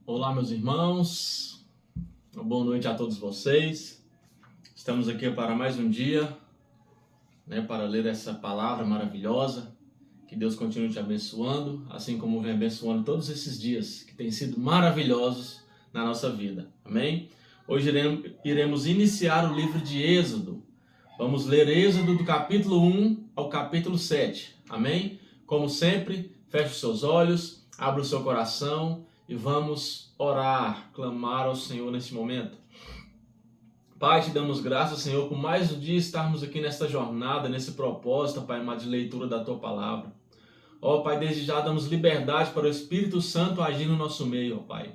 Olá, meus irmãos, uma boa noite a todos vocês. Estamos aqui para mais um dia, para ler essa palavra maravilhosa. Que Deus continue te abençoando, assim como vem abençoando todos esses dias que têm sido maravilhosos na nossa vida. Amém? Hoje iremos iniciar o livro de Êxodo. Vamos ler Êxodo do capítulo 1 ao capítulo 7. Amém? Como sempre, feche os seus olhos, abra o seu coração e vamos orar, clamar ao Senhor neste momento. Pai, te damos graças, Senhor, por mais um dia estarmos aqui nesta jornada, nesse propósito, Pai amado, de leitura da Tua Palavra. Ó Pai, desde já damos liberdade para o Espírito Santo agir no nosso meio, ó Pai.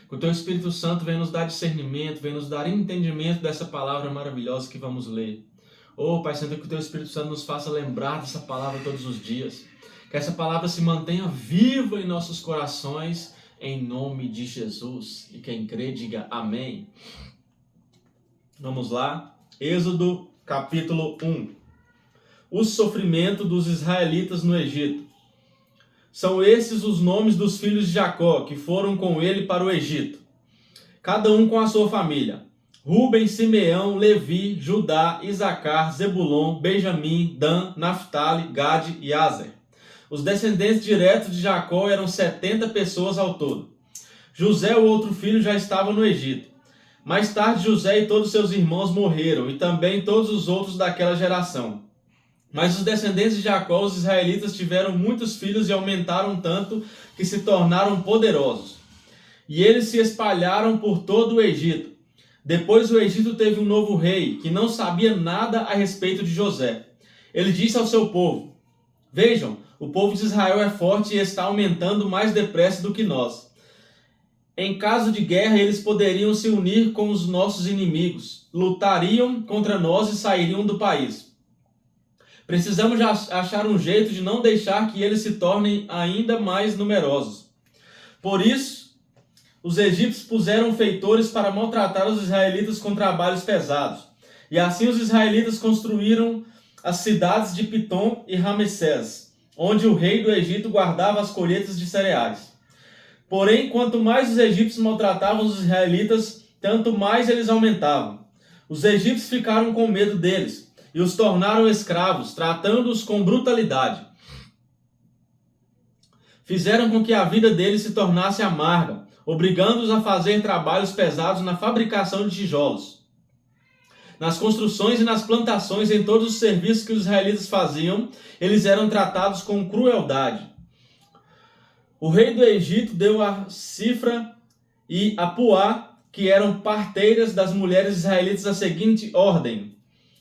Que o Teu Espírito Santo venha nos dar discernimento, venha nos dar entendimento dessa palavra maravilhosa que vamos ler. Ó Pai, Santo, que o Teu Espírito Santo nos faça lembrar dessa palavra todos os dias. Que essa palavra se mantenha viva em nossos corações, em nome de Jesus. E quem crê, diga amém. Vamos lá. Êxodo capítulo 1. O sofrimento dos israelitas no Egito. São esses os nomes dos filhos de Jacó, que foram com ele para o Egito. Cada um com a sua família. Ruben, Simeão, Levi, Judá, Isacar, Zebulon, Benjamim, Dan, Naftali, Gade e Aser. Os descendentes diretos de Jacó eram 70 pessoas ao todo. José, o outro filho, já estava no Egito. Mais tarde, José e todos seus irmãos morreram, e também todos os outros daquela geração. Mas os descendentes de Jacó, os israelitas, tiveram muitos filhos e aumentaram tanto que se tornaram poderosos. E eles se espalharam por todo o Egito. Depois o Egito teve um novo rei, que não sabia nada a respeito de José. Ele disse ao seu povo: Vejam, o povo de Israel é forte e está aumentando mais depressa do que nós. Em caso de guerra, eles poderiam se unir com os nossos inimigos, lutariam contra nós e sairiam do país. Precisamos achar um jeito de não deixar que eles se tornem ainda mais numerosos. Por isso, os egípcios puseram feitores para maltratar os israelitas com trabalhos pesados. E assim os israelitas construíram as cidades de Pitom e Ramessés, onde o rei do Egito guardava as colheitas de cereais. Porém, quanto mais os egípcios maltratavam os israelitas, tanto mais eles aumentavam. Os egípcios ficaram com medo deles e os tornaram escravos, tratando-os com brutalidade. Fizeram com que a vida deles se tornasse amarga, obrigando-os a fazer trabalhos pesados na fabricação de tijolos. Nas construções e nas plantações, em todos os serviços que os israelitas faziam, eles eram tratados com crueldade. O rei do Egito deu a Sífra e a Puá, que eram parteiras das mulheres israelitas, a seguinte ordem: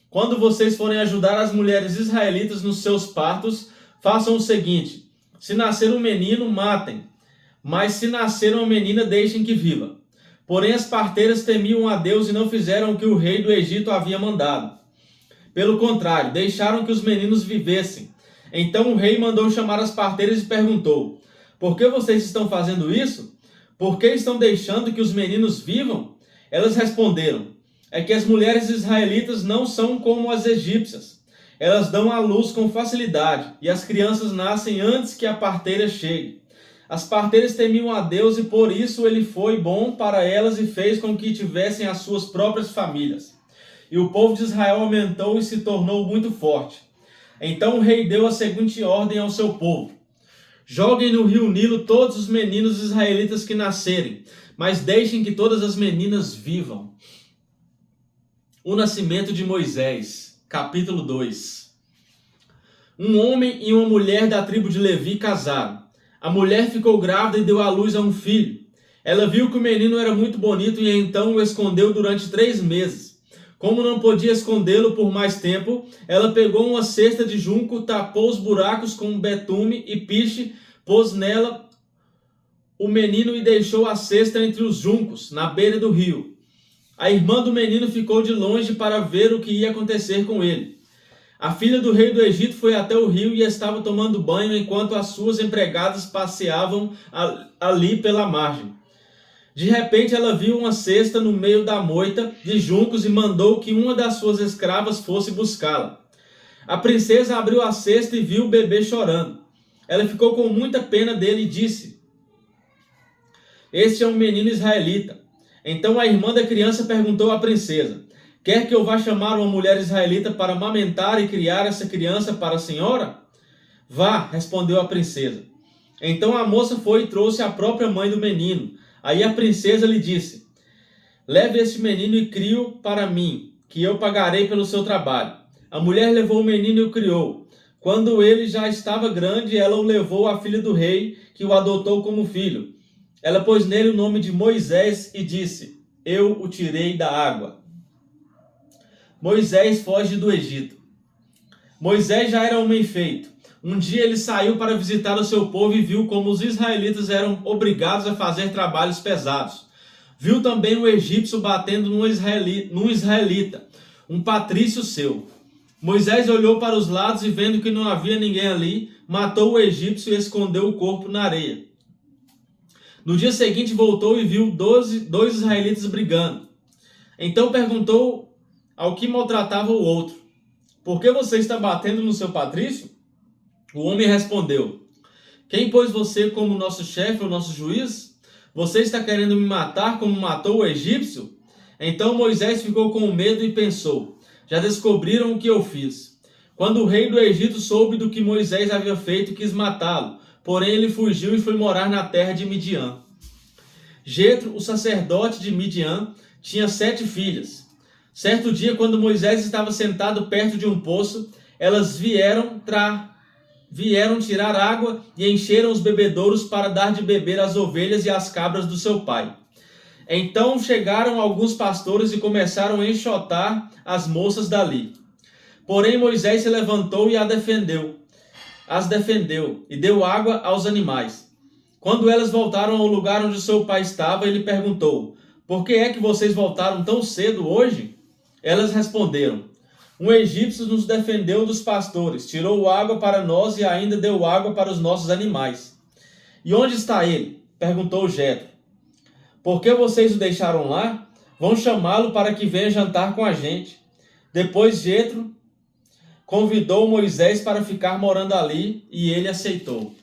Quando vocês forem ajudar as mulheres israelitas nos seus partos, façam o seguinte: se nascer um menino, matem, mas se nascer uma menina, deixem que viva. Porém, as parteiras temiam a Deus e não fizeram o que o rei do Egito havia mandado. Pelo contrário, deixaram que os meninos vivessem. Então o rei mandou chamar as parteiras e perguntou: Por que vocês estão fazendo isso? Por que estão deixando que os meninos vivam? Elas responderam: É que as mulheres israelitas não são como as egípcias. Elas dão à luz com facilidade, e as crianças nascem antes que a parteira chegue. As parteiras temiam a Deus e por isso ele foi bom para elas e fez com que tivessem as suas próprias famílias. E o povo de Israel aumentou e se tornou muito forte. Então o rei deu a seguinte ordem ao seu povo: Joguem no rio Nilo todos os meninos israelitas que nascerem, mas deixem que todas as meninas vivam. O nascimento de Moisés, capítulo 2. Um homem e uma mulher da tribo de Levi casaram. A mulher ficou grávida e deu à luz a um filho. Ela viu que o menino era muito bonito e então o escondeu durante 3 meses. Como não podia escondê-lo por mais tempo, ela pegou uma cesta de junco, tapou os buracos com betume e piche, pôs nela o menino e deixou a cesta entre os juncos, na beira do rio. A irmã do menino ficou de longe para ver o que ia acontecer com ele. A filha do rei do Egito foi até o rio e estava tomando banho enquanto as suas empregadas passeavam ali pela margem. De repente ela viu uma cesta no meio da moita de juncos e mandou que uma das suas escravas fosse buscá-la. A princesa abriu a cesta e viu o bebê chorando. Ela ficou com muita pena dele e disse: este é um menino israelita. Então a irmã da criança perguntou à princesa: quer que eu vá chamar uma mulher israelita para amamentar e criar essa criança para a senhora? Vá, respondeu a princesa. Então a moça foi e trouxe a própria mãe do menino. Aí a princesa lhe disse: leve este menino e crie-o para mim, que eu pagarei pelo seu trabalho. A mulher levou o menino e o criou. Quando ele já estava grande, ela o levou à filha do rei, que o adotou como filho. Ela pôs nele o nome de Moisés e disse: eu o tirei da água. Moisés foge do Egito. Moisés já era homem feito. Um dia ele saiu para visitar o seu povo e viu como os israelitas eram obrigados a fazer trabalhos pesados. Viu também o egípcio batendo num israelita, um patrício seu. Moisés olhou para os lados e, vendo que não havia ninguém ali, matou o egípcio e escondeu o corpo na areia. No dia seguinte voltou e viu dois israelitas brigando. Então perguntou ao que maltratava o outro: por que você está batendo no seu patrício? O homem respondeu: quem pôs você como nosso chefe ou nosso juiz? Você está querendo me matar como matou o egípcio? Então Moisés ficou com medo e pensou: já descobriram o que eu fiz. Quando o rei do Egito soube do que Moisés havia feito, quis matá-lo. Porém ele fugiu e foi morar na terra de Midian. Jetro, o sacerdote de Midian, tinha 7 filhas. Certo dia, quando Moisés estava sentado perto de um poço, elas vieram tirar água e encheram os bebedouros para dar de beber às ovelhas e às cabras do seu pai. Então chegaram alguns pastores e começaram a enxotar as moças dali. Porém Moisés se levantou e as defendeu e deu água aos animais. Quando elas voltaram ao lugar onde seu pai estava, ele perguntou: por que é que vocês voltaram tão cedo hoje? Elas responderam: um egípcio nos defendeu dos pastores, tirou água para nós e ainda deu água para os nossos animais. E onde está ele? Perguntou Jetro. Por que vocês o deixaram lá? Vão chamá-lo para que venha jantar com a gente. Depois Jetro convidou Moisés para ficar morando ali e ele aceitou.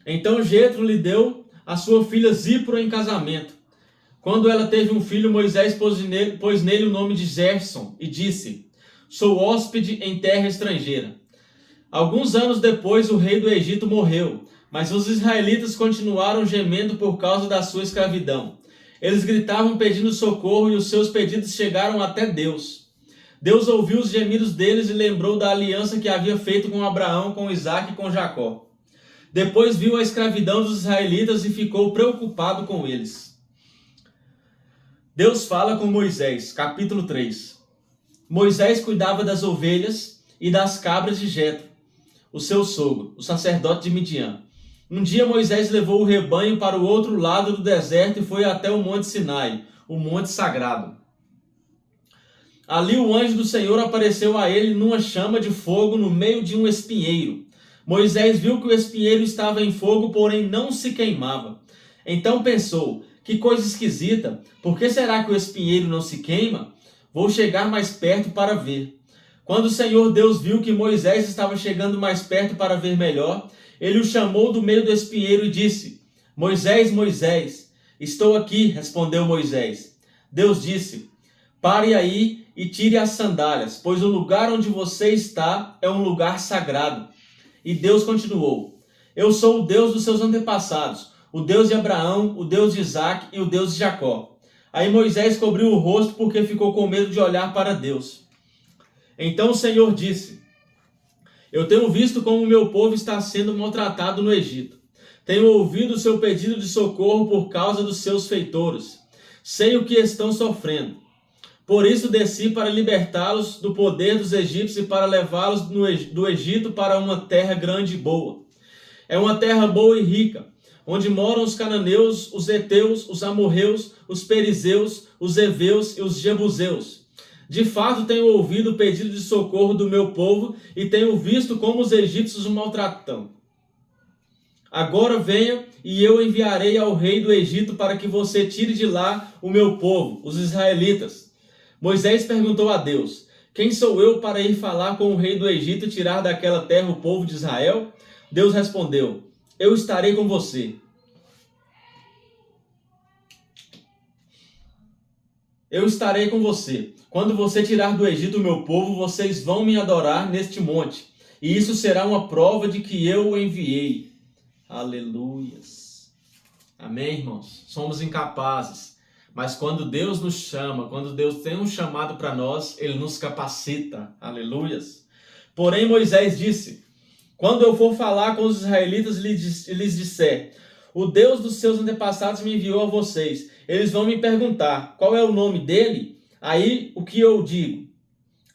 Então Jetro lhe deu a sua filha Zípora em casamento. Quando ela teve um filho, Moisés pôs nele o nome de Gerson e disse: sou hóspede em terra estrangeira. Alguns anos depois, o rei do Egito morreu, mas os israelitas continuaram gemendo por causa da sua escravidão. Eles gritavam pedindo socorro e os seus pedidos chegaram até Deus. Deus ouviu os gemidos deles e lembrou da aliança que havia feito com Abraão, com Isaque e com Jacó. Depois viu a escravidão dos israelitas e ficou preocupado com eles. Deus fala com Moisés, capítulo 3. Moisés cuidava das ovelhas e das cabras de Jetro, o seu sogro, o sacerdote de Midian. Um dia Moisés levou o rebanho para o outro lado do deserto e foi até o monte Sinai, o monte sagrado. Ali o anjo do Senhor apareceu a ele numa chama de fogo no meio de um espinheiro. Moisés viu que o espinheiro estava em fogo, porém não se queimava. Então pensou: que coisa esquisita, por que será que o espinheiro não se queima? Vou chegar mais perto para ver. Quando o Senhor Deus viu que Moisés estava chegando mais perto para ver melhor, ele o chamou do meio do espinheiro e disse: Moisés, Moisés. Estou aqui, respondeu Moisés. Deus disse: pare aí e tire as sandálias, pois o lugar onde você está é um lugar sagrado. E Deus continuou: eu sou o Deus dos seus antepassados, o Deus de Abraão, o Deus de Isaque e o Deus de Jacó. Aí Moisés cobriu o rosto porque ficou com medo de olhar para Deus. Então o Senhor disse: eu tenho visto como o meu povo está sendo maltratado no Egito. Tenho ouvido o seu pedido de socorro por causa dos seus feitores. Sei o que estão sofrendo. Por isso desci para libertá-los do poder dos egípcios e para levá-los do Egito para uma terra grande e boa. É uma terra boa e rica, onde moram os cananeus, os heteus, os amorreus, os perizeus, os heveus e os jebuseus. De fato tenho ouvido o pedido de socorro do meu povo e tenho visto como os egípcios o maltratam. Agora venha e eu enviarei ao rei do Egito para que você tire de lá o meu povo, os israelitas. Moisés perguntou a Deus: quem sou eu para ir falar com o rei do Egito e tirar daquela terra o povo de Israel? Deus respondeu: eu estarei com você. Eu estarei com você. Quando você tirar do Egito o meu povo, vocês vão me adorar neste monte. E isso será uma prova de que eu o enviei. Aleluias. Amém, irmãos? Somos incapazes. Mas quando Deus nos chama, quando Deus tem um chamado para nós, Ele nos capacita. Aleluias. Porém, Moisés disse: quando eu for falar com os israelitas e lhes disser: o Deus dos seus antepassados me enviou a vocês, eles vão me perguntar: qual é o nome dele? Aí o que eu digo?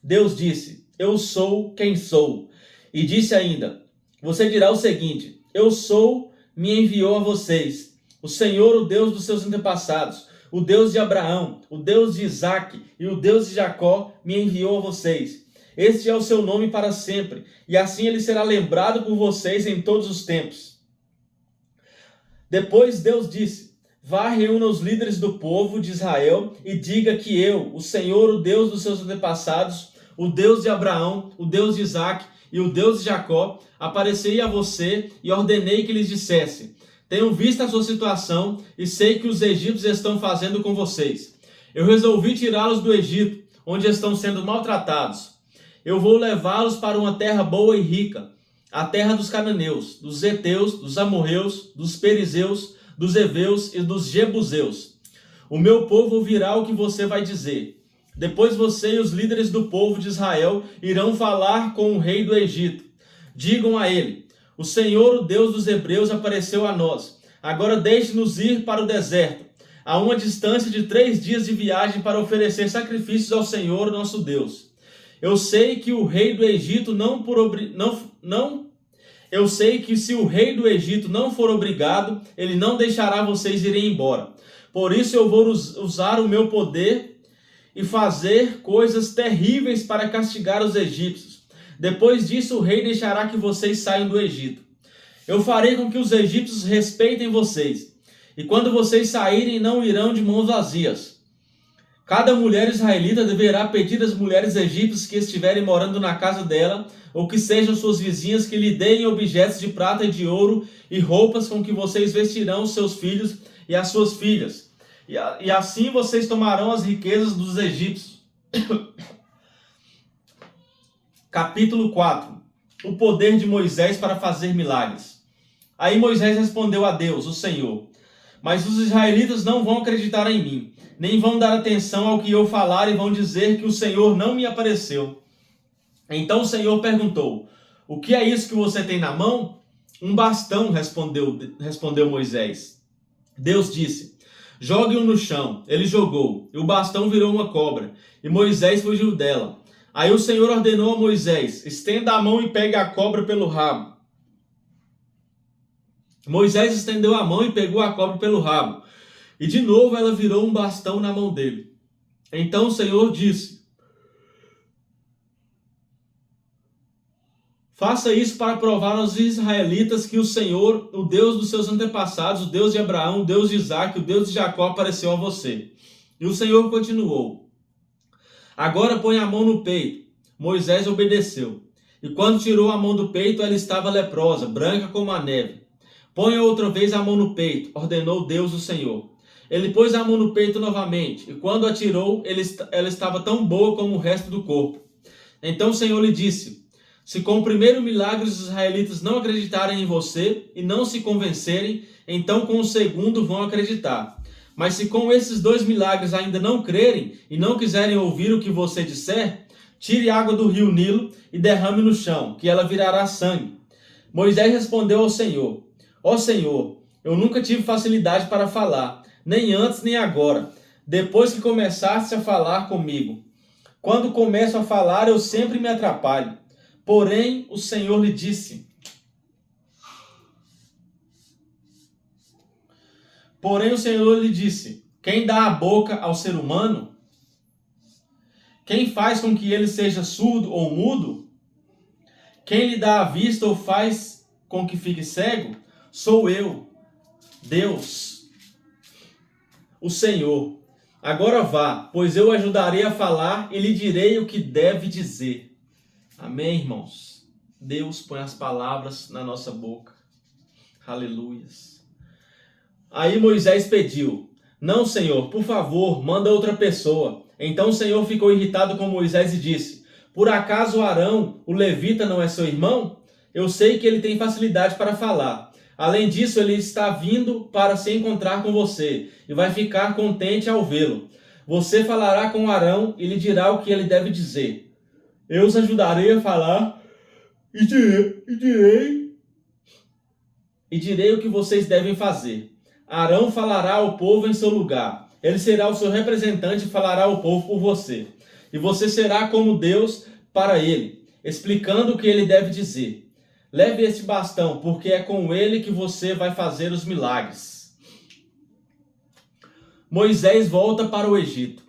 Deus disse: eu sou quem sou. E disse ainda: você dirá o seguinte: eu sou, me enviou a vocês. O Senhor, o Deus dos seus antepassados, o Deus de Abraão, o Deus de Isaque e o Deus de Jacó, me enviou a vocês. Este é o seu nome para sempre, e assim ele será lembrado por vocês em todos os tempos. Depois Deus disse: vá, reúna os líderes do povo de Israel e diga que eu, o Senhor, o Deus dos seus antepassados, o Deus de Abraão, o Deus de Isaque e o Deus de Jacó, apareci a você e ordenei que lhes dissesse: tenho visto a sua situação e sei que os egípcios estão fazendo com vocês. Eu resolvi tirá-los do Egito, onde estão sendo maltratados. Eu vou levá-los para uma terra boa e rica, a terra dos cananeus, dos heteus, dos amorreus, dos perizeus, dos heveus e dos jebuseus. O meu povo ouvirá o que você vai dizer. Depois você e os líderes do povo de Israel irão falar com o rei do Egito. Digam a ele: o Senhor, o Deus dos hebreus, apareceu a nós. Agora deixe-nos ir para o deserto, a uma distância de 3 dias de viagem, para oferecer sacrifícios ao Senhor, nosso Deus. Eu sei que o rei do Egito Eu sei que se o rei do Egito não for obrigado, ele não deixará vocês irem embora. Por isso eu vou usar o meu poder e fazer coisas terríveis para castigar os egípcios. Depois disso, o rei deixará que vocês saiam do Egito. Eu farei com que os egípcios respeitem vocês, e quando vocês saírem, não irão de mãos vazias. Cada mulher israelita deverá pedir às mulheres egípcias que estiverem morando na casa dela, ou que sejam suas vizinhas, que lhe deem objetos de prata e de ouro e roupas com que vocês vestirão os seus filhos e as suas filhas. E assim vocês tomarão as riquezas dos egípcios. Capítulo 4. O poder de Moisés para fazer milagres. Aí Moisés respondeu a Deus, o Senhor: mas os israelitas não vão acreditar em mim, nem vão dar atenção ao que eu falar e vão dizer que o Senhor não me apareceu. Então o Senhor perguntou: o que é isso que você tem na mão? Um bastão, respondeu Moisés. Deus disse: jogue-o no chão. Ele jogou, e o bastão virou uma cobra, e Moisés fugiu dela. Aí o Senhor ordenou a Moisés: estenda a mão e pegue a cobra pelo rabo. Moisés estendeu a mão e pegou a cobra pelo rabo, e de novo ela virou um bastão na mão dele. Então o Senhor disse: faça isso para provar aos israelitas que o Senhor, o Deus dos seus antepassados, o Deus de Abraão, o Deus de Isaque, o Deus de Jacó, apareceu a você. E o Senhor continuou: agora põe a mão no peito. Moisés obedeceu. E quando tirou a mão do peito, ela estava leprosa, branca como a neve. Ponha outra vez a mão no peito, ordenou Deus, o Senhor. Ele pôs a mão no peito novamente, e quando a tirou, ela estava tão boa como o resto do corpo. Então o Senhor lhe disse: se com o primeiro milagre os israelitas não acreditarem em você e não se convencerem, então com o segundo vão acreditar. Mas se com esses 2 milagres ainda não crerem e não quiserem ouvir o que você disser, tire água do rio Nilo e derrame no chão, que ela virará sangue. Moisés respondeu ao Senhor: ó Senhor, eu nunca tive facilidade para falar, nem antes nem agora, depois que começaste a falar comigo. Quando começo a falar, eu sempre me atrapalho. Porém, o Senhor lhe disse: quem dá a boca ao ser humano? Quem faz com que ele seja surdo ou mudo? Quem lhe dá a vista ou faz com que fique cego? Sou eu, Deus, o Senhor. Agora vá, pois eu o ajudarei a falar e lhe direi o que deve dizer. Amém, irmãos? Deus põe as palavras na nossa boca. Aleluias. Aí Moisés pediu: não, Senhor, por favor, manda outra pessoa. Então o Senhor ficou irritado com Moisés e disse: por acaso Arão, o levita, não é seu irmão? Eu sei que ele tem facilidade para falar. Além disso, ele está vindo para se encontrar com você e vai ficar contente ao vê-lo. Você falará com Arão e lhe dirá o que ele deve dizer. Eu os ajudarei a falar e direi o que vocês devem fazer. Arão falará ao povo em seu lugar. Ele será o seu representante e falará ao povo por você. E você será como Deus para ele, explicando o que ele deve dizer. Leve este bastão, porque é com ele que você vai fazer os milagres. Moisés volta para o Egito.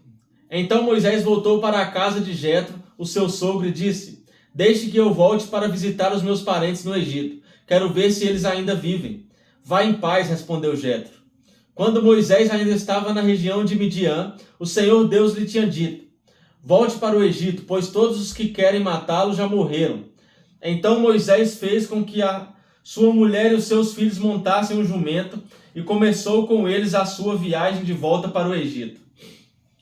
Então Moisés voltou para a casa de Jetro, o seu sogro, e disse: deixe que eu volte para visitar os meus parentes no Egito. Quero ver se eles ainda vivem. Vá em paz, respondeu Jetro. Quando Moisés ainda estava na região de Midian, o Senhor Deus lhe tinha dito: volte para o Egito, pois todos os que querem matá-lo já morreram. Então Moisés fez com que a sua mulher e os seus filhos montassem um jumento e começou com eles a sua viagem de volta para o Egito.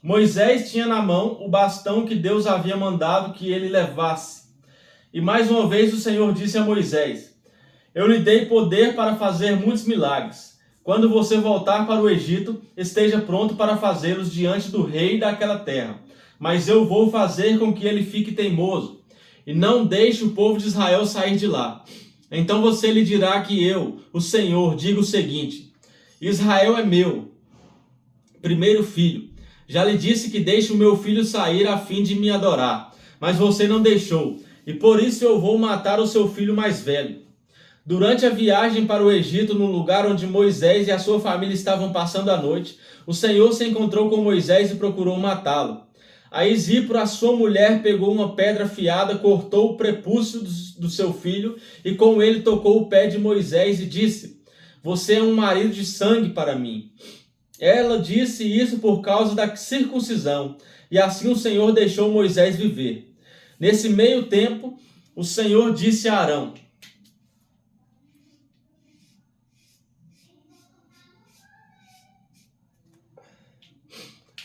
Moisés tinha na mão o bastão que Deus havia mandado que ele levasse. E mais uma vez o Senhor disse a Moisés: eu lhe dei poder para fazer muitos milagres. Quando você voltar para o Egito, esteja pronto para fazê-los diante do rei daquela terra. Mas eu vou fazer com que ele fique teimoso e não deixe o povo de Israel sair de lá. Então você lhe dirá que eu, o Senhor, digo o seguinte: Israel é meu primeiro filho. Já lhe disse que deixe o meu filho sair a fim de me adorar, mas você não deixou, e por isso eu vou matar o seu filho mais velho. Durante a viagem para o Egito, no lugar onde Moisés e a sua família estavam passando a noite, o Senhor se encontrou com Moisés e procurou matá-lo. Aí Zipro, a sua mulher, pegou uma pedra afiada, cortou o prepúcio do seu filho e com ele tocou o pé de Moisés e disse: você é um marido de sangue para mim. Ela disse isso por causa da circuncisão, e assim o Senhor deixou Moisés viver. Nesse meio tempo, o Senhor disse a Arão: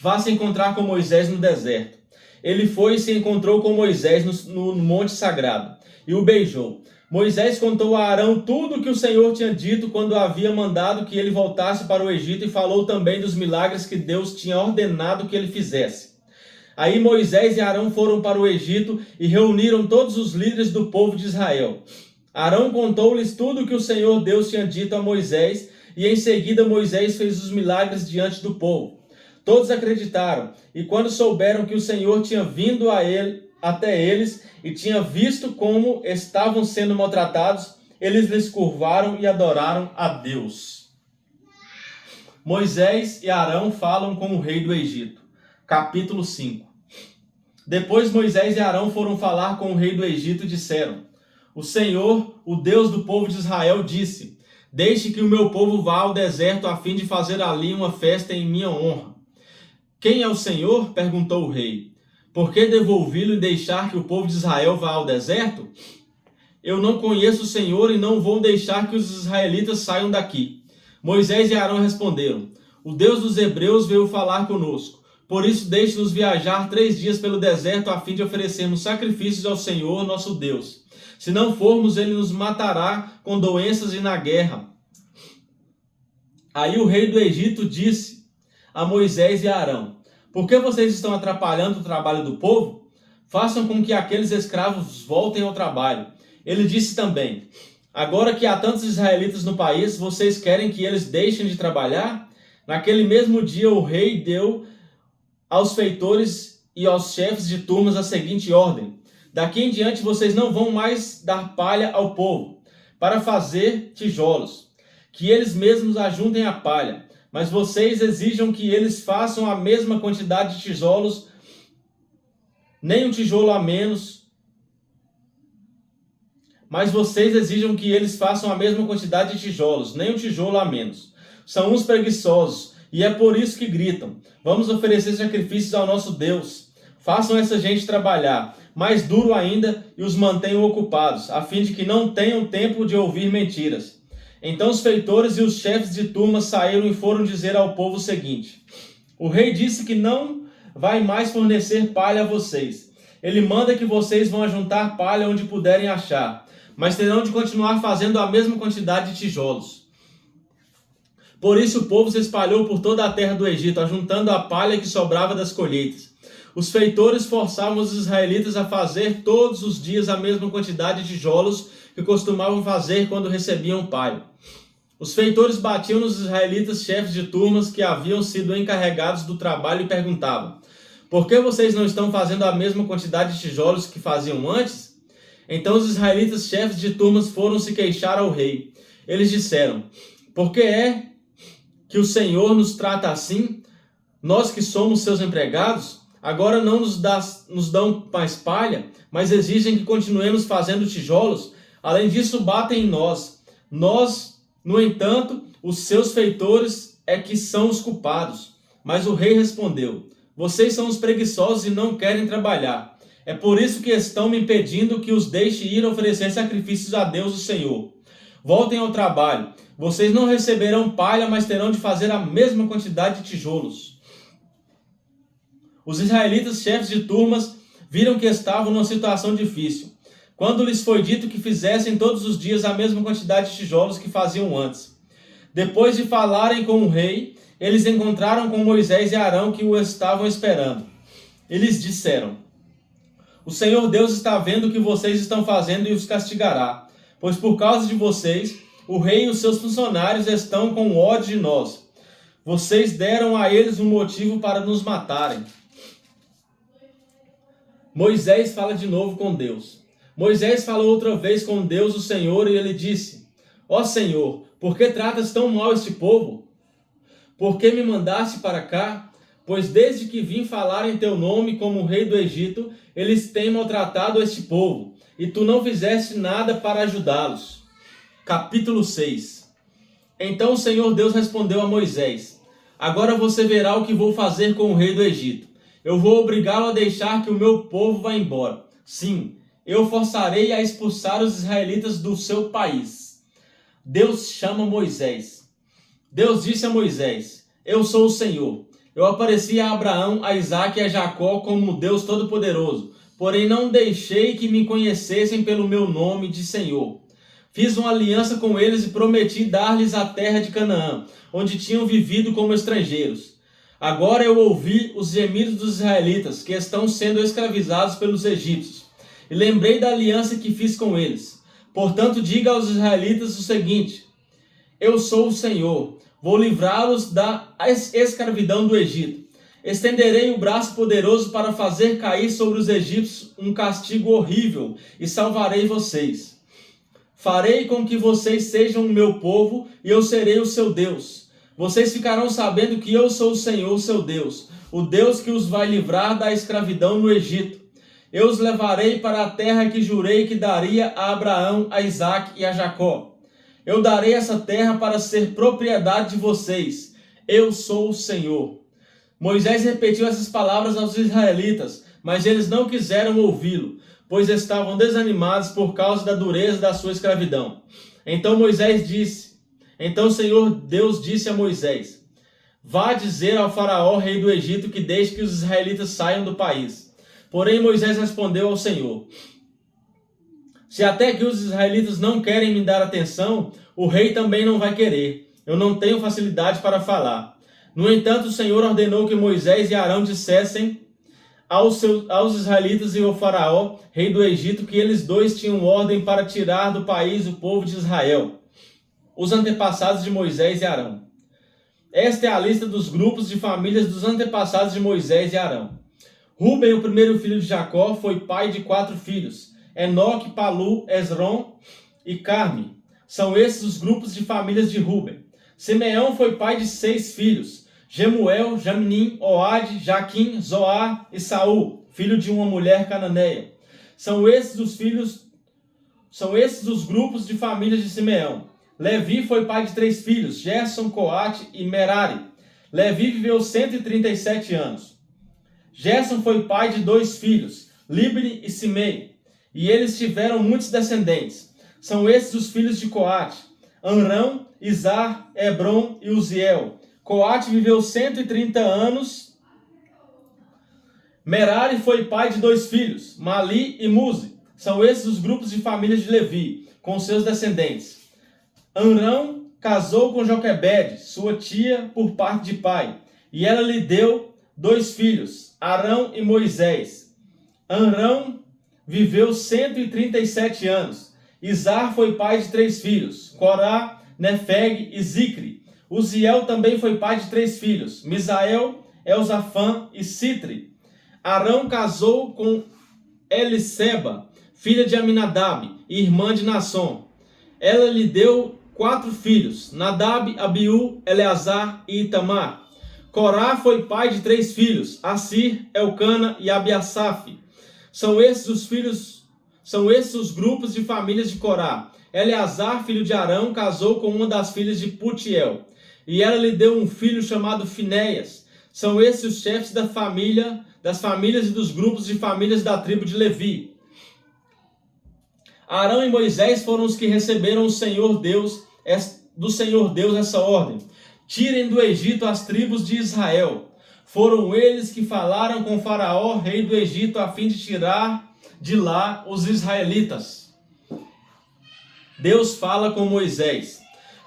vá se encontrar com Moisés no deserto. Ele foi e se encontrou com Moisés no monte sagrado e o beijou. Moisés contou a Arão tudo o que o Senhor tinha dito quando havia mandado que ele voltasse para o Egito e falou também dos milagres que Deus tinha ordenado que ele fizesse. Aí Moisés e Arão foram para o Egito e reuniram todos os líderes do povo de Israel. Arão contou-lhes tudo o que o Senhor Deus tinha dito a Moisés e em seguida Moisés fez os milagres diante do povo. Todos acreditaram, e quando souberam que o Senhor tinha vindo até eles e tinha visto como estavam sendo maltratados, eles lhes curvaram e adoraram a Deus. Moisés e Arão falam com o rei do Egito. Capítulo 5. Depois Moisés e Arão foram falar com o rei do Egito e disseram: o Senhor, o Deus do povo de Israel, disse: deixe que o meu povo vá ao deserto a fim de fazer ali uma festa em minha honra. Quem é o Senhor? Perguntou o rei. Por que devolvi-lo e deixar que o povo de Israel vá ao deserto? Eu não conheço o Senhor e não vou deixar que os israelitas saiam daqui. Moisés e Arão responderam: o Deus dos hebreus veio falar conosco. Por isso deixe-nos viajar 3 dias pelo deserto a fim de oferecermos sacrifícios ao Senhor nosso Deus. Se não formos, ele nos matará com doenças e na guerra. Aí o rei do Egito disse a Moisés e a Arão: por que vocês estão atrapalhando o trabalho do povo? Façam com que aqueles escravos voltem ao trabalho. Ele disse também: agora que há tantos israelitas no país, vocês querem que eles deixem de trabalhar? Naquele mesmo dia o rei deu aos feitores e aos chefes de turmas a seguinte ordem: daqui em diante vocês não vão mais dar palha ao povo para fazer tijolos, que eles mesmos ajuntem a palha. Mas vocês exijam que eles façam a mesma quantidade de tijolos, nem um tijolo a menos. Mas vocês exijam que eles façam a mesma quantidade de tijolos, nem um tijolo a menos. São uns preguiçosos, e é por isso que gritam: vamos oferecer sacrifícios ao nosso Deus. Façam essa gente trabalhar, mais duro ainda, e os mantenham ocupados, a fim de que não tenham tempo de ouvir mentiras. Então os feitores e os chefes de turma saíram e foram dizer ao povo o seguinte: o rei disse que não vai mais fornecer palha a vocês. Ele manda que vocês vão ajuntar palha onde puderem achar, mas terão de continuar fazendo a mesma quantidade de tijolos. Por isso o povo se espalhou por toda a terra do Egito, ajuntando a palha que sobrava das colheitas. Os feitores forçavam os israelitas a fazer todos os dias a mesma quantidade de tijolos que costumavam fazer quando recebiam palha. Os feitores batiam nos israelitas chefes de turmas que haviam sido encarregados do trabalho e perguntavam: por que vocês não estão fazendo a mesma quantidade de tijolos que faziam antes? Então os israelitas chefes de turmas foram se queixar ao rei. Eles disseram: por que é que o Senhor nos trata assim? Nós que somos seus empregados, agora não nos dão mais palha, mas exigem que continuemos fazendo tijolos. Além disso, batem em nós. No entanto, os seus feitores é que são os culpados. Mas o rei respondeu: vocês são os preguiçosos e não querem trabalhar. É por isso que estão me pedindo que os deixe ir oferecer sacrifícios a Deus o Senhor. Voltem ao trabalho. Vocês não receberão palha, mas terão de fazer a mesma quantidade de tijolos. Os israelitas, chefes de turmas, viram que estavam numa situação difícil, quando lhes foi dito que fizessem todos os dias a mesma quantidade de tijolos que faziam antes. Depois de falarem com o rei, eles encontraram com Moisés e Arão que o estavam esperando. Eles disseram: o Senhor Deus está vendo o que vocês estão fazendo e os castigará, pois por causa de vocês, o rei e os seus funcionários estão com ódio de nós. Vocês deram a eles um motivo para nos matarem. Moisés fala de novo com Deus. Moisés falou outra vez com Deus, o Senhor, e ele disse: ó Senhor, por que tratas tão mal este povo? Por que me mandaste para cá? Pois desde que vim falar em teu nome como rei do Egito, eles têm maltratado este povo, e tu não fizeste nada para ajudá-los. Capítulo 6. Então o Senhor Deus respondeu a Moisés: agora você verá o que vou fazer com o rei do Egito. Eu vou obrigá-lo a deixar que o meu povo vá embora. Sim, eu forçarei a expulsar os israelitas do seu país. Deus chama Moisés. Deus disse a Moisés: eu sou o Senhor. Eu apareci a Abraão, a Isaque e a Jacó como Deus Todo-Poderoso, porém não deixei que me conhecessem pelo meu nome de Senhor. Fiz uma aliança com eles e prometi dar-lhes a terra de Canaã, onde tinham vivido como estrangeiros. Agora eu ouvi os gemidos dos israelitas, que estão sendo escravizados pelos egípcios, e lembrei da aliança que fiz com eles. Portanto, diga aos israelitas o seguinte: eu sou o Senhor, vou livrá-los da escravidão do Egito. Estenderei o braço poderoso para fazer cair sobre os egípcios um castigo horrível e salvarei vocês. Farei com que vocês sejam o meu povo e eu serei o seu Deus. Vocês ficarão sabendo que eu sou o Senhor, seu Deus, o Deus que os vai livrar da escravidão no Egito. Eu os levarei para a terra que jurei que daria a Abraão, a Isaque e a Jacó. Eu darei essa terra para ser propriedade de vocês. Eu sou o Senhor. Moisés repetiu essas palavras aos israelitas, mas eles não quiseram ouvi-lo, pois estavam desanimados por causa da dureza da sua escravidão. Então o Senhor Deus disse a Moisés: vá dizer ao faraó, rei do Egito, que deixe que os israelitas saiam do país. Porém Moisés respondeu ao Senhor: se até que os israelitas não querem me dar atenção, o rei também não vai querer. Eu não tenho facilidade para falar. No entanto, o Senhor ordenou que Moisés e Arão dissessem aos israelitas e ao faraó, rei do Egito, que eles dois tinham ordem para tirar do país o povo de Israel, os antepassados de Moisés e Arão. Esta é a lista dos grupos de famílias dos antepassados de Moisés e Arão. Ruben, o primeiro filho de Jacó, foi pai de 4 filhos: Enoque, Palu, Esrom e Carme. São esses os grupos de famílias de Ruben. Simeão foi pai de 6 filhos: Jemuel, Jamnim, Oade, Jaquim, Zoar e Saul, filho de uma mulher cananeia. São esses os grupos de famílias de Simeão. Levi foi pai de 3 filhos: Gerson, Coate e Merari. Levi viveu 137 anos. Gerson foi pai de 2 filhos: Libni e Simei. E eles tiveram muitos descendentes. São esses os filhos de Coate: Amrão, Izar, Hebron e Uziel. Coate viveu 130 anos. Merari foi pai de 2 filhos, Mali e Muzi. São esses os grupos de famílias de Levi, com seus descendentes. Amrão casou com Joquebede, sua tia por parte de pai, e ela lhe deu 2 filhos, Arão e Moisés. Amrão viveu 137 anos. Izar foi pai de 3 filhos, Corá, Nefeg e Zicre. Uziel também foi pai de 3 filhos, Misael, Elzafã e Citri. Arão casou com Eliseba, filha de Aminadab, irmã de Nasson. Ela lhe deu 4 filhos, Nadab, Abiú, Eleazar e Itamar. Corá foi pai de 3 filhos, Assir, Elcana e Abiasaf. São esses os grupos de famílias de Corá. Eleazar, filho de Arão, casou com uma das filhas de Putiel, e ela lhe deu um filho chamado Finéias. São esses os chefes das famílias e dos grupos de famílias da tribo de Levi. Arão e Moisés foram os que receberam do Senhor Deus essa ordem: tirem do Egito as tribos de Israel. Foram eles que falaram com Faraó, rei do Egito, a fim de tirar de lá os israelitas. Deus fala com Moisés.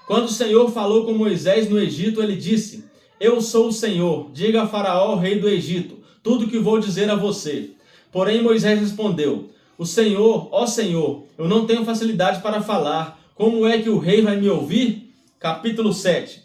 Quando o Senhor falou com Moisés no Egito, ele disse: eu sou o Senhor, diga a Faraó, rei do Egito, tudo o que vou dizer a você. Porém Moisés respondeu: ó Senhor, eu não tenho facilidade para falar, como é que o rei vai me ouvir? Capítulo 7.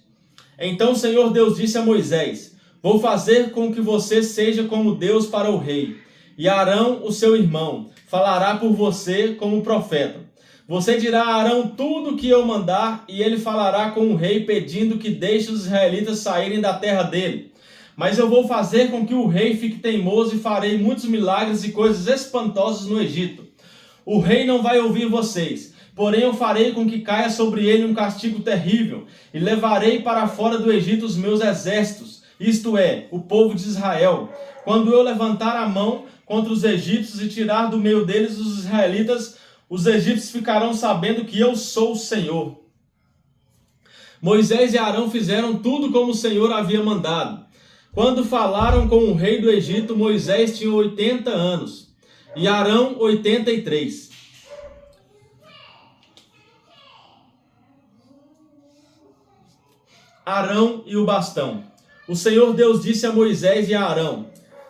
Então o Senhor Deus disse a Moisés: vou fazer com que você seja como Deus para o rei, e Arão, o seu irmão, falará por você como profeta. Você dirá a Arão tudo o que eu mandar, e ele falará com o rei pedindo que deixe os israelitas saírem da terra dele. Mas eu vou fazer com que o rei fique teimoso e farei muitos milagres e coisas espantosas no Egito. O rei não vai ouvir vocês, porém eu farei com que caia sobre ele um castigo terrível, e levarei para fora do Egito os meus exércitos, isto é, o povo de Israel. Quando eu levantar a mão contra os egípcios e tirar do meio deles os israelitas, os egípcios ficarão sabendo que eu sou o Senhor. Moisés e Arão fizeram tudo como o Senhor havia mandado. Quando falaram com o rei do Egito, Moisés tinha 80 anos e Arão 83. Arão e o bastão. O Senhor Deus disse a Moisés e a Arão: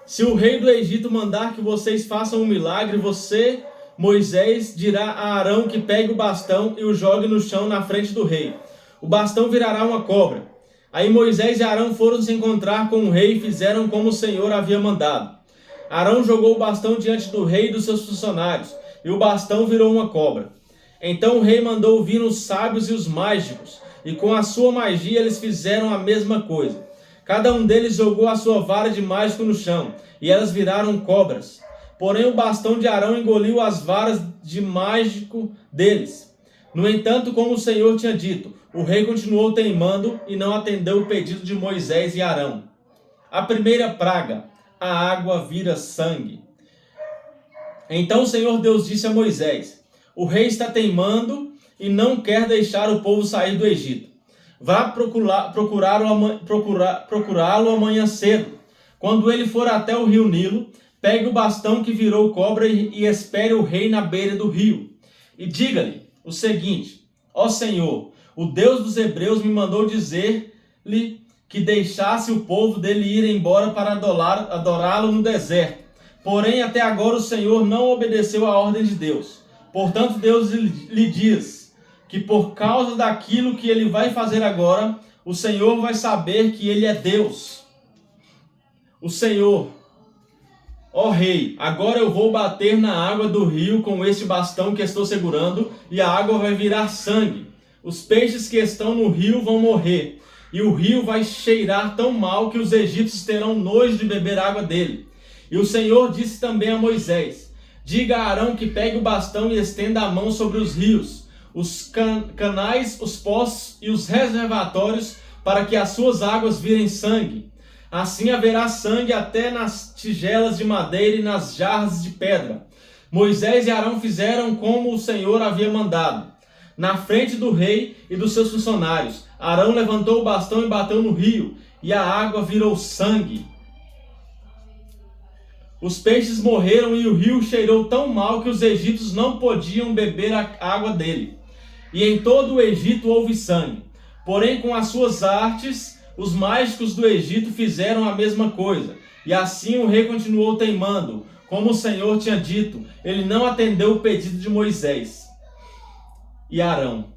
se o rei do Egito mandar que vocês façam um milagre, você, Moisés, dirá a Arão que pegue o bastão e o jogue no chão na frente do rei. O bastão virará uma cobra. Aí Moisés e Arão foram se encontrar com o rei e fizeram como o Senhor havia mandado. Arão jogou o bastão diante do rei e dos seus funcionários, e o bastão virou uma cobra. Então o rei mandou vir os sábios e os mágicos, e com a sua magia eles fizeram a mesma coisa. Cada um deles jogou a sua vara de mágico no chão, e elas viraram cobras. Porém o bastão de Arão engoliu as varas de mágico deles. No entanto, como o Senhor tinha dito, o rei continuou teimando e não atendeu o pedido de Moisés e Arão. A primeira praga: a água vira sangue. Então o Senhor Deus disse a Moisés: o rei está teimando e não quer deixar o povo sair do Egito. Vá procurá-lo amanhã cedo. Quando ele for até o rio Nilo, pegue o bastão que virou cobra e espere o rei na beira do rio. E diga-lhe o seguinte: ó Senhor, o Deus dos hebreus me mandou dizer-lhe que deixasse o povo dele ir embora para adorá-lo no deserto. Porém, até agora o Senhor não obedeceu à ordem de Deus. Portanto, Deus lhe diz que por causa daquilo que ele vai fazer agora, o Senhor vai saber que ele é Deus. O Senhor: ó rei, agora eu vou bater na água do rio com este bastão que estou segurando, e a água vai virar sangue. Os peixes que estão no rio vão morrer, e o rio vai cheirar tão mal que os egípcios terão nojo de beber água dele. E o Senhor disse também a Moisés: diga a Arão que pegue o bastão e estenda a mão sobre os rios, os canais, os poços e os reservatórios, para que as suas águas virem sangue. Assim haverá sangue até nas tigelas de madeira e nas jarras de pedra. Moisés e Arão fizeram como o Senhor havia mandado. na frente do rei e dos seus funcionários. Arão levantou o bastão e bateu no rio, e a água virou sangue. Os peixes morreram e o rio cheirou tão mal que os egípcios não podiam beber a água dele. E em todo o Egito houve sangue. Porém, com as suas artes, os mágicos do Egito fizeram a mesma coisa. E assim o rei continuou teimando. Como o Senhor tinha dito, ele não atendeu o pedido de Moisés e Arão.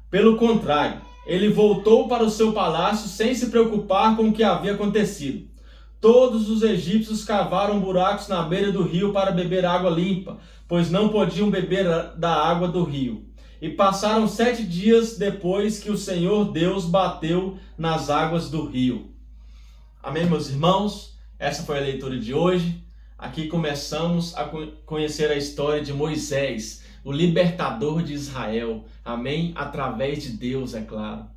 Pelo contrário, ele voltou para o seu palácio sem se preocupar com o que havia acontecido. Todos os egípcios cavaram buracos na beira do rio para beber água limpa, pois não podiam beber da água do rio. E passaram 7 dias depois que o Senhor Deus bateu nas águas do rio. Amém, meus irmãos? Essa foi a leitura de hoje. Aqui começamos a conhecer a história de Moisés, o libertador de Israel. Amém? Através de Deus, é claro.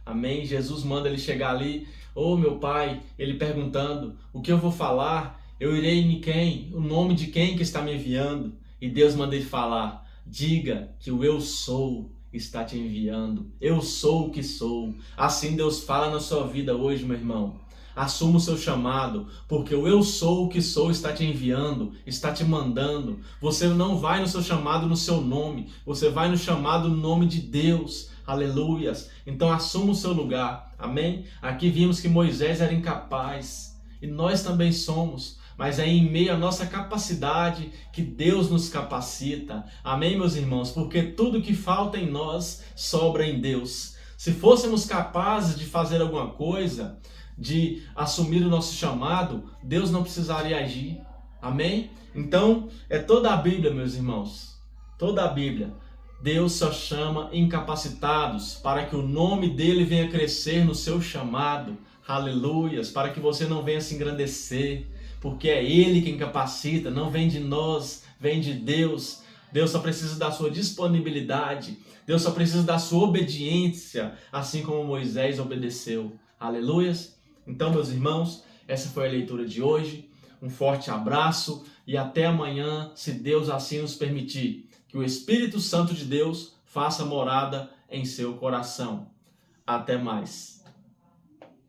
Amém? Jesus manda ele chegar ali. Ô meu pai, ele perguntando, o que eu vou falar? Eu irei em quem? O nome de quem que está me enviando? E Deus manda ele falar, diga que o eu sou está te enviando. Eu sou o que sou. Assim Deus fala na sua vida hoje, meu irmão. Assuma o seu chamado, porque o eu sou o que sou está te enviando, está te mandando. Você não vai no seu chamado no seu nome, você vai no chamado no nome de Deus. Aleluias. Então assuma o seu lugar. Amém? Aqui vimos que Moisés era incapaz e nós também somos, mas é em meio à nossa capacidade que Deus nos capacita. Amém, meus irmãos? Porque tudo que falta em nós sobra em Deus. Se fôssemos capazes de fazer alguma coisa, de assumir o nosso chamado, Deus não precisaria agir. Amém? Então, é toda a Bíblia, meus irmãos. Toda a Bíblia. Deus só chama incapacitados para que o nome dele venha crescer no seu chamado. Aleluias. Para que você não venha se engrandecer. Porque é ele quem capacita. Não vem de nós, vem de Deus. Deus só precisa da sua disponibilidade. Deus só precisa da sua obediência. Assim como Moisés obedeceu. Aleluias. Então, meus irmãos, essa foi a leitura de hoje. Um forte abraço e até amanhã, se Deus assim nos permitir. Que o Espírito Santo de Deus faça morada em seu coração. Até mais.